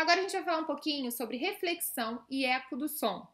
Agora a gente vai falar um pouquinho sobre reflexão e eco do som.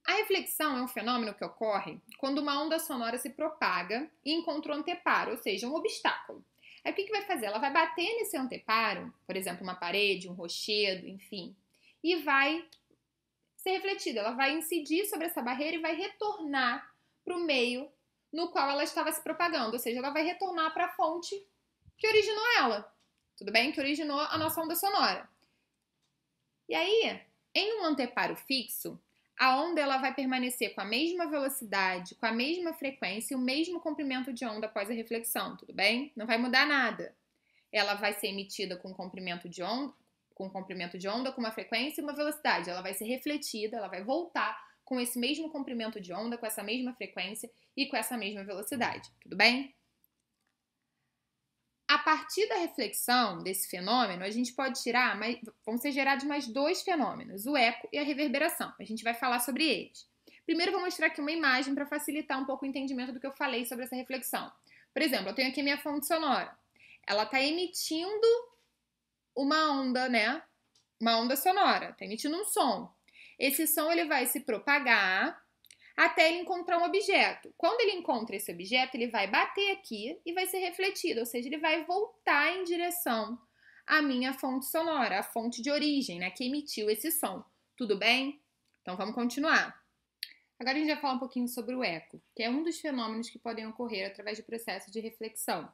A reflexão é um fenômeno que ocorre quando uma onda sonora se propaga e encontra um anteparo, ou seja, um obstáculo. Aí o que vai fazer? Ela vai bater nesse anteparo, por exemplo, uma parede, um rochedo, enfim, e vai ser refletida. Ela vai incidir sobre essa barreira e vai retornar para o meio no qual ela estava se propagando, ou seja, ela vai retornar para a fonte que originou ela, tudo bem? Que originou a nossa onda sonora. E aí, em um anteparo fixo, a onda ela vai permanecer com a mesma velocidade, com a mesma frequência e o mesmo comprimento de onda após a reflexão, tudo bem? Não vai mudar nada. Ela vai ser emitida com comprimento de onda, com uma frequência e uma velocidade. Ela vai ser refletida, ela vai voltar com esse mesmo comprimento de onda, com essa mesma frequência e com essa mesma velocidade, tudo bem? A partir da reflexão desse fenômeno, a gente pode tirar, vão ser gerados mais dois fenômenos, o eco e a reverberação. A gente vai falar sobre eles. Primeiro, eu vou mostrar aqui uma imagem para facilitar um pouco o entendimento do que eu falei sobre essa reflexão. Por exemplo, eu tenho aqui minha fonte sonora. Ela está emitindo uma onda, né? Uma onda sonora, está emitindo um som. Esse som ele vai se propagar até ele encontrar um objeto. Quando ele encontra esse objeto, ele vai bater aqui e vai ser refletido, ou seja, ele vai voltar em direção à minha fonte sonora, a fonte de origem, né, que emitiu esse som. Tudo bem? Então vamos continuar. Agora a gente vai falar um pouquinho sobre o eco, que é um dos fenômenos que podem ocorrer através do processo de reflexão.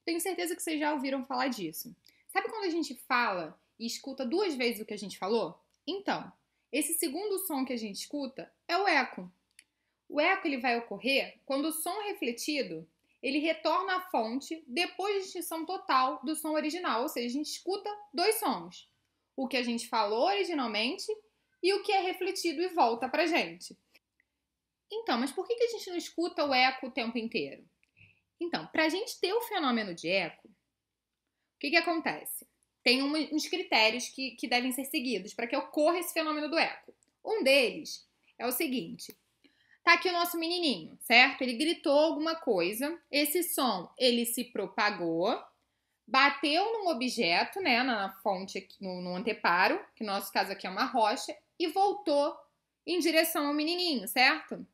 Tenho certeza que vocês já ouviram falar disso. Sabe quando a gente fala e escuta duas vezes o que a gente falou? Então, esse segundo som que a gente escuta é o eco. O eco ele vai ocorrer quando o som refletido ele retorna à fonte depois da extinção total do som original, ou seja, a gente escuta dois sons. O que a gente falou originalmente e o que é refletido e volta pra gente. Então, mas por que a gente não escuta o eco o tempo inteiro? Então, para a gente ter o fenômeno de eco, o que acontece? Tem uns critérios que devem ser seguidos para que ocorra esse fenômeno do eco. Um deles é o seguinte: tá aqui o nosso menininho, certo? Ele gritou alguma coisa, esse som, ele se propagou, bateu num objeto, né, na fonte, aqui, no anteparo, que no nosso caso aqui é uma rocha, e voltou em direção ao menininho, certo?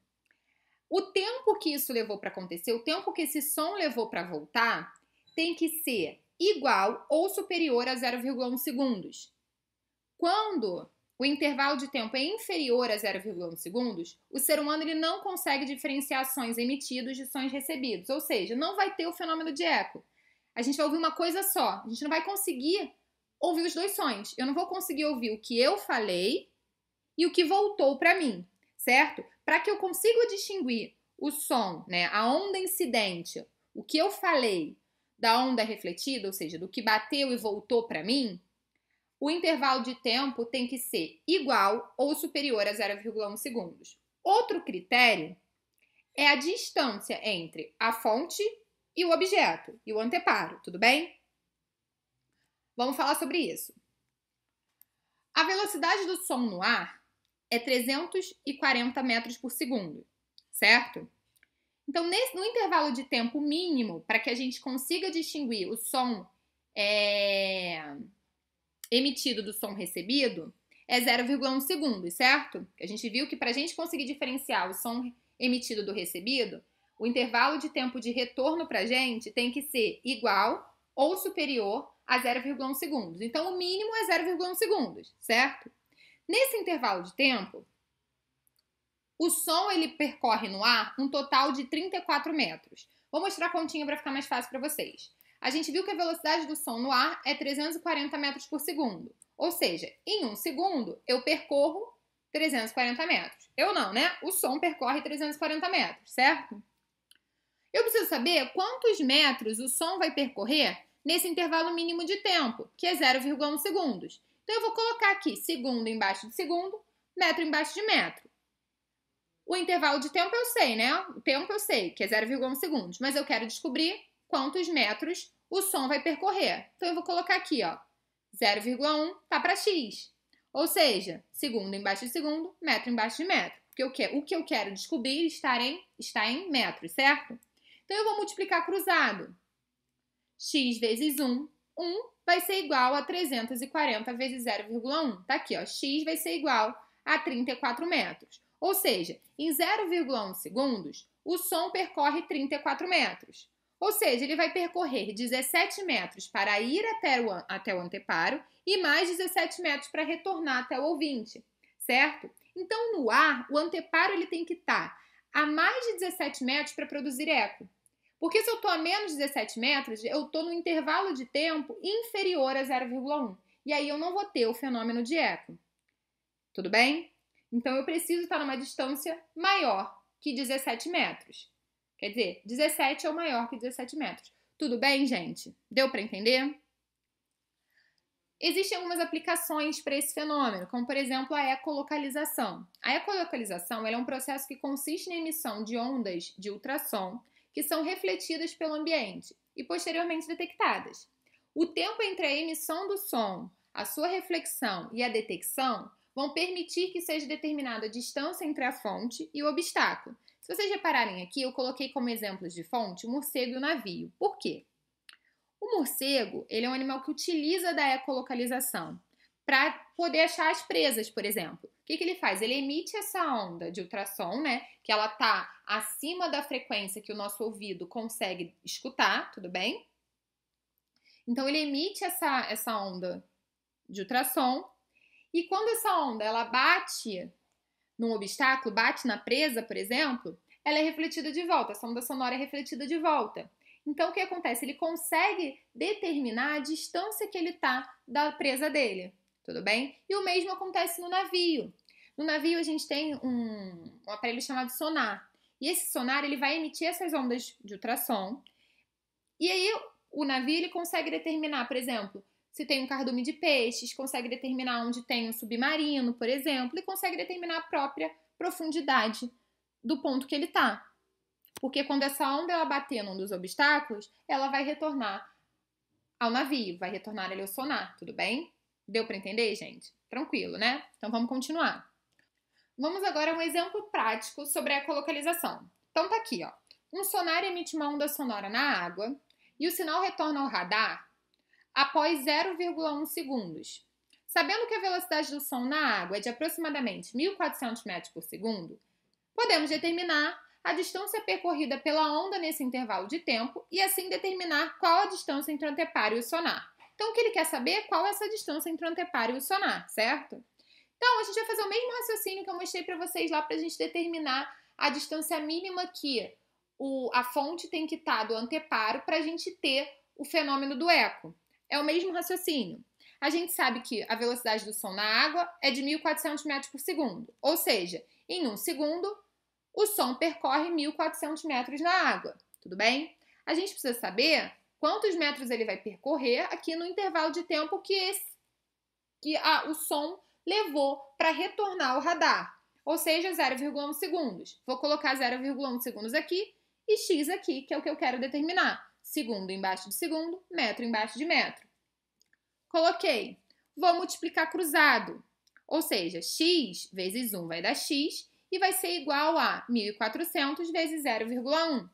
O tempo que isso levou para acontecer, o tempo que esse som levou para voltar, tem que ser igual ou superior a 0,1 segundos. Quando o intervalo de tempo é inferior a 0,1 segundos, o ser humano ele não consegue diferenciar sons emitidos de sons recebidos, ou seja, não vai ter o fenômeno de eco. A gente vai ouvir uma coisa só, a gente não vai conseguir ouvir os dois sons. Eu não vou conseguir ouvir o que eu falei e o que voltou para mim, certo? Para que eu consiga distinguir o som, né, a onda incidente, o que eu falei da onda refletida, ou seja, do que bateu e voltou para mim, o intervalo de tempo tem que ser igual ou superior a 0,1 segundos. Outro critério é a distância entre a fonte e o objeto, e o anteparo, tudo bem? Vamos falar sobre isso. A velocidade do som no ar é 340 metros por segundo, certo? Então, no intervalo de tempo mínimo, para que a gente consiga distinguir o som emitido do som recebido, é 0,1 segundos, certo? A gente viu que para a gente conseguir diferenciar o som emitido do recebido, o intervalo de tempo de retorno para a gente tem que ser igual ou superior a 0,1 segundos. Então, o mínimo é 0,1 segundos, certo? Nesse intervalo de tempo, o som ele percorre no ar um total de 34 metros. Vou mostrar a continha para ficar mais fácil para vocês. A gente viu que a velocidade do som no ar é 340 metros por segundo. Ou seja, em um segundo, eu percorro 340 metros. Eu não, né? O som percorre 340 metros, certo? Eu preciso saber quantos metros o som vai percorrer nesse intervalo mínimo de tempo, que é 0,1 segundos. Então, eu vou colocar aqui segundo embaixo de segundo, metro embaixo de metro. O intervalo de tempo eu sei, né? O tempo eu sei, que é 0,1 segundos. Mas eu quero descobrir quantos metros o som vai percorrer. Então, eu vou colocar aqui, ó, 0,1 tá para x. Ou seja, segundo embaixo de segundo, metro embaixo de metro. Porque o que eu quero descobrir está em metros, certo? Então, eu vou multiplicar cruzado. X vezes 1 1 vai ser igual a 340 vezes 0,1. Tá aqui, ó, x vai ser igual a 34 metros. Ou seja, em 0,1 segundos, o som percorre 34 metros. Ou seja, ele vai percorrer 17 metros para ir até o anteparo e mais 17 metros para retornar até o ouvinte, certo? Então, no ar, o anteparo ele tem que estar a mais de 17 metros para produzir eco. Porque se eu estou a menos de 17 metros, eu estou no intervalo de tempo inferior a 0,1. E aí eu não vou ter o fenômeno de eco. Tudo bem? Então, eu preciso estar numa distância maior que 17 metros. Quer dizer, 17 é o maior que 17 metros. Tudo bem, gente? Deu para entender? Existem algumas aplicações para esse fenômeno, como, por exemplo, a ecolocalização. A ecolocalização é um processo que consiste na emissão de ondas de ultrassom que são refletidas pelo ambiente e posteriormente detectadas. O tempo entre a emissão do som, a sua reflexão e a detecção vão permitir que seja determinada a distância entre a fonte e o obstáculo. Se vocês repararem aqui, eu coloquei como exemplos de fonte o morcego e o navio. Por quê? O morcego, ele é um animal que utiliza da ecolocalização para poder achar as presas, por exemplo. O que ele faz? Ele emite essa onda de ultrassom, né? Que ela está acima da frequência que o nosso ouvido consegue escutar, tudo bem? Então, ele emite essa onda de ultrassom e quando essa onda ela bate num obstáculo, bate na presa, por exemplo, ela é refletida de volta, essa onda sonora é refletida de volta. Então, o que acontece? Ele consegue determinar a distância que ele está da presa dele, tudo bem? E o mesmo acontece no navio. No navio, a gente tem um aparelho chamado sonar. E esse sonar, ele vai emitir essas ondas de ultrassom. E aí, o navio, ele consegue determinar, por exemplo, se tem um cardume de peixes, consegue determinar onde tem um submarino, por exemplo, e consegue determinar a própria profundidade do ponto que ele está. Porque quando essa onda ela bater num dos obstáculos, ela vai retornar ao navio, vai retornar ali ao sonar, tudo bem? Deu para entender, gente? Tranquilo, né? Então vamos continuar. Vamos agora a um exemplo prático sobre a ecolocalização. Então tá aqui, ó. Um sonar emite uma onda sonora na água e o sinal retorna ao radar após 0,1 segundos. Sabendo que a velocidade do som na água é de aproximadamente 1.400 metros por segundo, podemos determinar a distância percorrida pela onda nesse intervalo de tempo e assim determinar qual a distância entre o anteparo e o sonar. Então, o que ele quer saber é qual é essa distância entre o anteparo e o sonar, certo? Então, a gente vai fazer o mesmo raciocínio que eu mostrei para vocês lá para a gente determinar a distância mínima que a fonte tem que estar do anteparo para a gente ter o fenômeno do eco. É o mesmo raciocínio. A gente sabe que a velocidade do som na água é de 1.400 metros por segundo. Ou seja, em 1 segundo, o som percorre 1.400 metros na água. Tudo bem? A gente precisa saber quantos metros ele vai percorrer aqui no intervalo de tempo que o som levou para retornar ao radar. Ou seja, 0,1 segundos. Vou colocar 0,1 segundos aqui e x aqui, que é o que eu quero determinar. Segundo embaixo de segundo, metro embaixo de metro. Coloquei. Vou multiplicar cruzado. Ou seja, x vezes 1 vai dar x e vai ser igual a 1.400 vezes 0,1.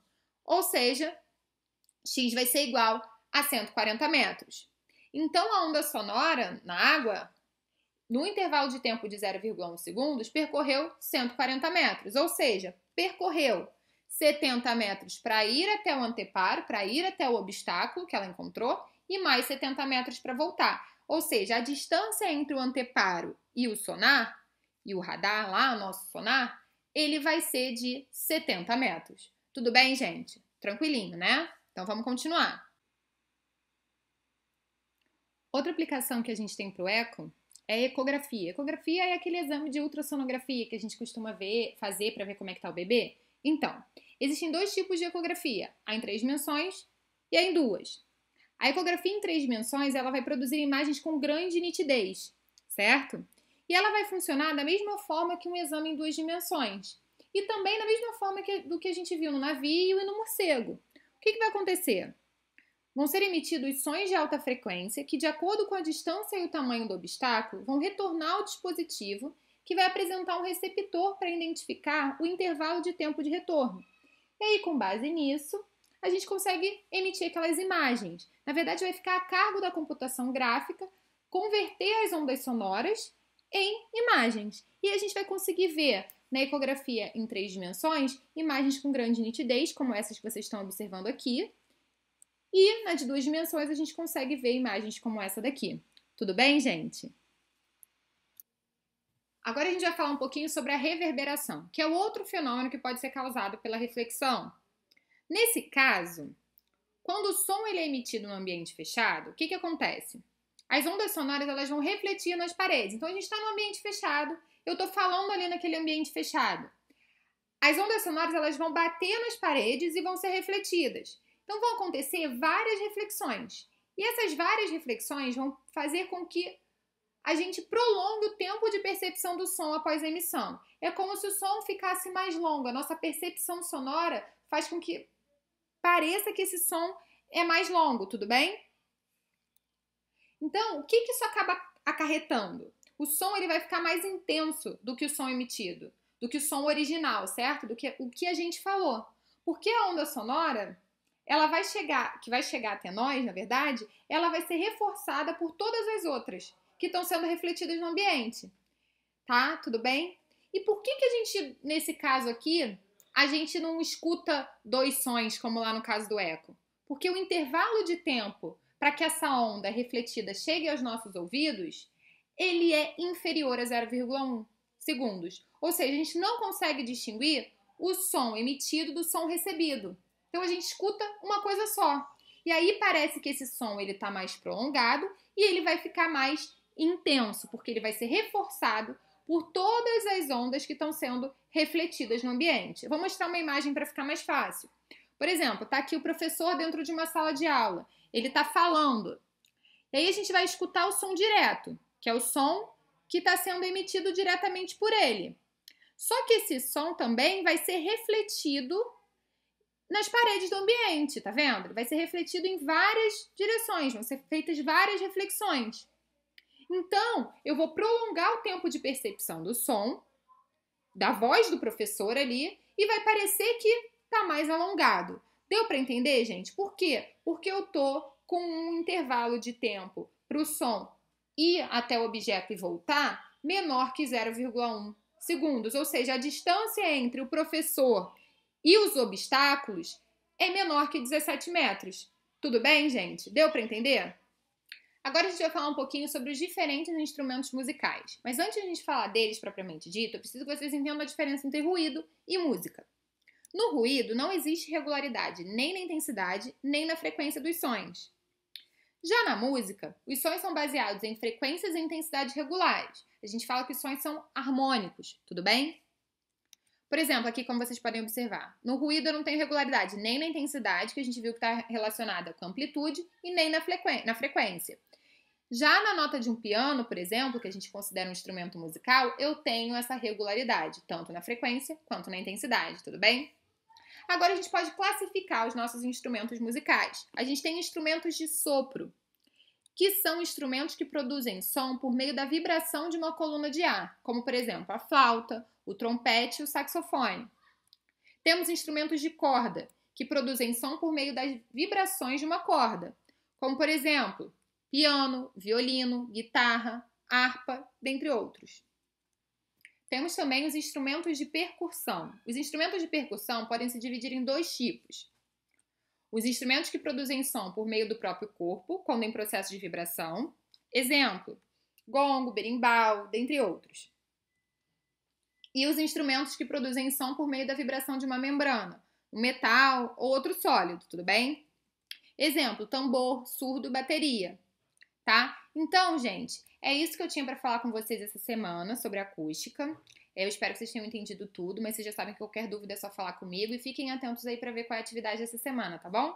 Ou seja, x vai ser igual a 140 metros. Então, a onda sonora na água, no intervalo de tempo de 0,1 segundos, percorreu 140 metros. Ou seja, percorreu 70 metros para ir até o anteparo, para ir até o obstáculo que ela encontrou, e mais 70 metros para voltar. Ou seja, a distância entre o anteparo e o sonar, e o radar lá, o nosso sonar, ele vai ser de 70 metros. Tudo bem, gente? Tranquilinho, né? Então, vamos continuar. Outra aplicação que a gente tem para o eco é a ecografia. Ecografia é aquele exame de ultrassonografia que a gente costuma fazer para ver como é que está o bebê. Então, existem dois tipos de ecografia, a em 3 dimensões e a em 2. A ecografia em 3 dimensões, ela vai produzir imagens com grande nitidez, certo? E ela vai funcionar da mesma forma que um exame em 2 dimensões. E também da mesma forma do que a gente viu no navio e no morcego. O que vai acontecer? Vão ser emitidos sons de alta frequência que, de acordo com a distância e o tamanho do obstáculo, vão retornar ao dispositivo que vai apresentar um receptor para identificar o intervalo de tempo de retorno. E aí, com base nisso, a gente consegue emitir aquelas imagens. Na verdade, vai ficar a cargo da computação gráfica converter as ondas sonoras em imagens. E a gente vai conseguir ver na ecografia em 3 dimensões imagens com grande nitidez, como essas que vocês estão observando aqui. E na de 2 dimensões a gente consegue ver imagens como essa daqui. Tudo bem, gente? Agora a gente vai falar um pouquinho sobre a reverberação, que é o outro fenômeno que pode ser causado pela reflexão. Nesse caso, quando o som ele é emitido no ambiente fechado, o que acontece? As ondas sonoras elas vão refletir nas paredes. Então a gente está no ambiente fechado, eu estou falando ali naquele ambiente fechado. As ondas sonoras elas vão bater nas paredes e vão ser refletidas. Então vão acontecer várias reflexões. E essas várias reflexões vão fazer com que a gente prolongue o tempo de percepção do som após a emissão. É como se o som ficasse mais longo. A nossa percepção sonora faz com que pareça que esse som é mais longo, tudo bem? Então, o que isso acaba acarretando? O som ele vai ficar mais intenso do que o som emitido, do que o som original, certo? Do que o que a gente falou. Porque a onda sonora, ela vai chegar até nós, na verdade, ela vai ser reforçada por todas as outras que estão sendo refletidas no ambiente. Tá? Tudo bem? E por que a gente, nesse caso aqui, a gente não escuta 2 sons, como lá no caso do eco? Porque o intervalo de tempo para que essa onda refletida chegue aos nossos ouvidos, ele é inferior a 0,1 segundos. Ou seja, a gente não consegue distinguir o som emitido do som recebido. Então a gente escuta uma coisa só. E aí parece que esse som ele está mais prolongado e ele vai ficar mais intenso, porque ele vai ser reforçado por todas as ondas que estão sendo refletidas no ambiente. Eu vou mostrar uma imagem para ficar mais fácil. Por exemplo, está aqui o professor dentro de uma sala de aula. Ele está falando. E aí a gente vai escutar o som direto, que é o som que está sendo emitido diretamente por ele. Só que esse som também vai ser refletido nas paredes do ambiente, tá vendo? Vai ser refletido em várias direções, vão ser feitas várias reflexões. Então, eu vou prolongar o tempo de percepção do som, da voz do professor ali, e vai parecer que está mais alongado. Deu para entender, gente? Por quê? Porque eu tô com um intervalo de tempo para o som ir até o objeto e voltar menor que 0,1 segundos. Ou seja, a distância entre o professor e os obstáculos é menor que 17 metros. Tudo bem, gente? Deu para entender? Agora a gente vai falar um pouquinho sobre os diferentes instrumentos musicais. Mas antes de a gente falar deles propriamente dito, eu preciso que vocês entendam a diferença entre ruído e música. No ruído não existe regularidade nem na intensidade, nem na frequência dos sons. Já na música, os sons são baseados em frequências e intensidades regulares. A gente fala que os sons são harmônicos, tudo bem? Por exemplo, aqui como vocês podem observar, no ruído eu não tenho regularidade nem na intensidade, que a gente viu que está relacionada com a amplitude, e nem na frequência. Já na nota de um piano, por exemplo, que a gente considera um instrumento musical, eu tenho essa regularidade, tanto na frequência quanto na intensidade, tudo bem? Agora a gente pode classificar os nossos instrumentos musicais. A gente tem instrumentos de sopro, que são instrumentos que produzem som por meio da vibração de uma coluna de ar, como por exemplo a flauta, o trompete e o saxofone. Temos instrumentos de corda, que produzem som por meio das vibrações de uma corda, como por exemplo piano, violino, guitarra, harpa, dentre outros. Temos também os instrumentos de percussão. Os instrumentos de percussão podem se dividir em 2 tipos. Os instrumentos que produzem som por meio do próprio corpo, quando em processo de vibração. Exemplo, gongo, berimbau, dentre outros. E os instrumentos que produzem som por meio da vibração de uma membrana, um metal ou outro sólido, tudo bem? Exemplo, tambor, surdo, bateria. Tá? Então, gente, é isso que eu tinha para falar com vocês essa semana sobre acústica. Eu espero que vocês tenham entendido tudo, mas vocês já sabem que qualquer dúvida é só falar comigo e fiquem atentos aí para ver qual é a atividade dessa semana, tá bom?